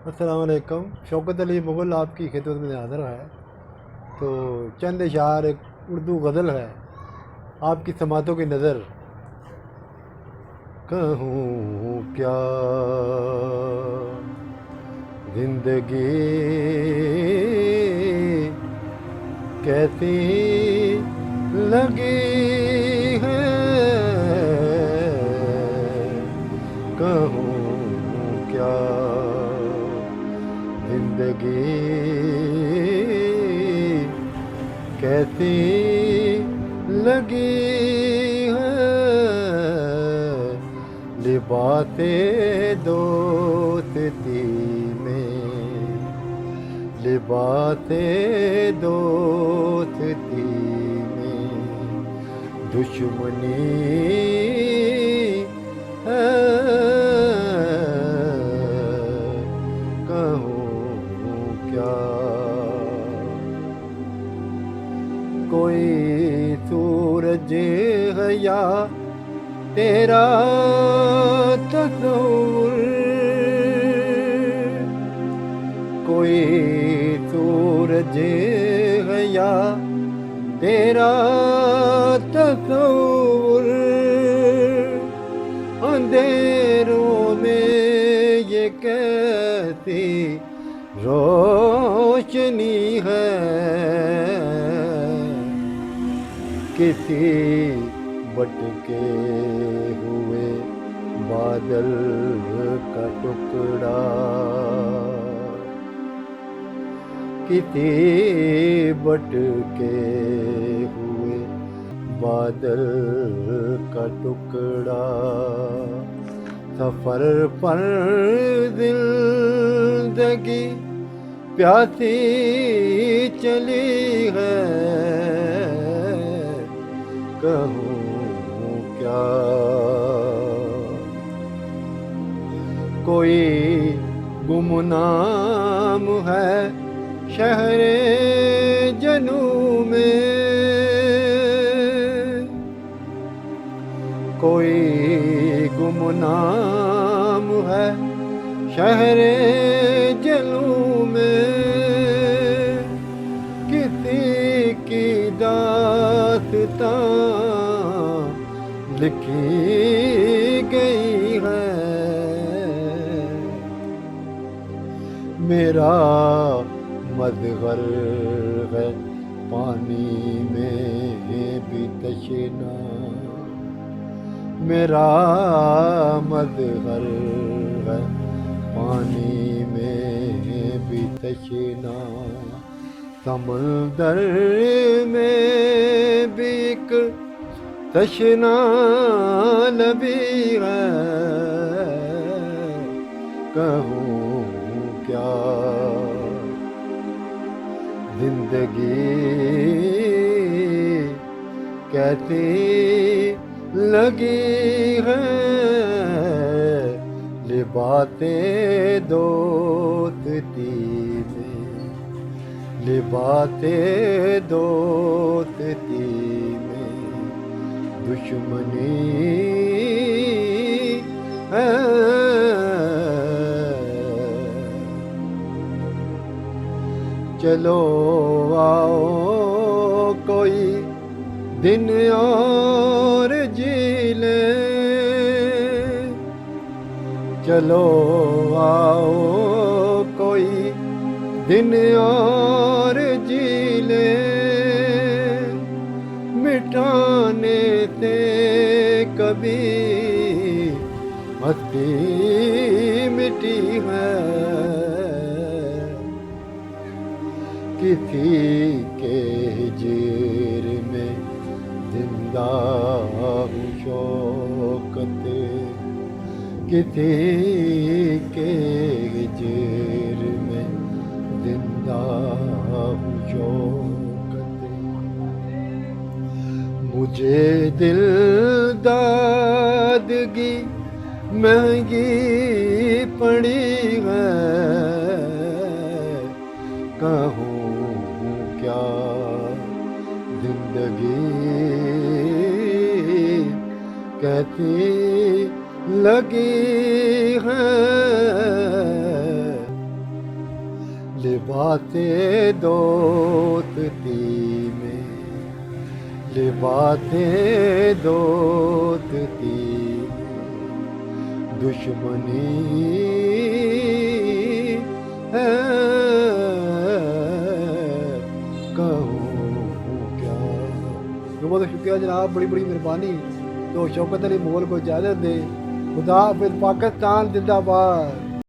السلام علیکم۔ شوکت علی مغل آپ کی خدمت میں حاضر ہے۔ تو چند اشعار، ایک اردو غزل ہے، آپ کی سماعتوں کی نظر۔ کہوں کیا زندگی کیسی لگی ہے، کہوں کیا زندگی کیسی لگی ہے، لباس دوستی میں، لباس دوستی میں دشمنی ہے، کہوں کیا کوئی سورج ہے یا تیرا تصور، کوئی سورج ہے یا تیرا تصور، اندھیروں میں یہ کیسی روشنی ہے، کسی بٹکے ہوئے بادل کا ٹکڑا، کسی بٹکے ہوئے بادل کا ٹکڑا، سفر پر زندگی پیاسی چلی ہے، کہوں کیا کوئی گمنام ہے شہر جنوں میں، کوئی گمنام ہے شہر جنوں میں، کسی کی داستان لکھی گئی ہے، میرا مظہر ہے پانی میں بھی تشنا، میرا مظہر ہے پانی میں بھی تشنا، سمندر میں بھی ایک تشنا لبی ہے، کہوں کیا زندگی کیسی لگی ہے، لباس دوستی میں، لباس دوستی میں دشمنی ہے، چلو آؤ کوئی دن اور جی لیں، چلو آؤ کوئی دن اور جی لیں، مٹانے سے کبھی ہستی مٹی ہے، کسی کے ہجر میں زندہ ہوں شوکت، کسی کے ہجر میں زندہ ہوں شوکت، مجھے دل دادگی مہنگی پڑی ہے، کہوں کیا زندگی کیسی لگی ہے، لباس دوستی میں، لباس دوستی میں دشمنی ہے، کہوں کیا۔ بہت شکریہ جناب، بڑی بڑی مہربانی۔ تو شوکت علی مغل کو اجازت دے، خدا حافظ، پاکستان زندہ باد۔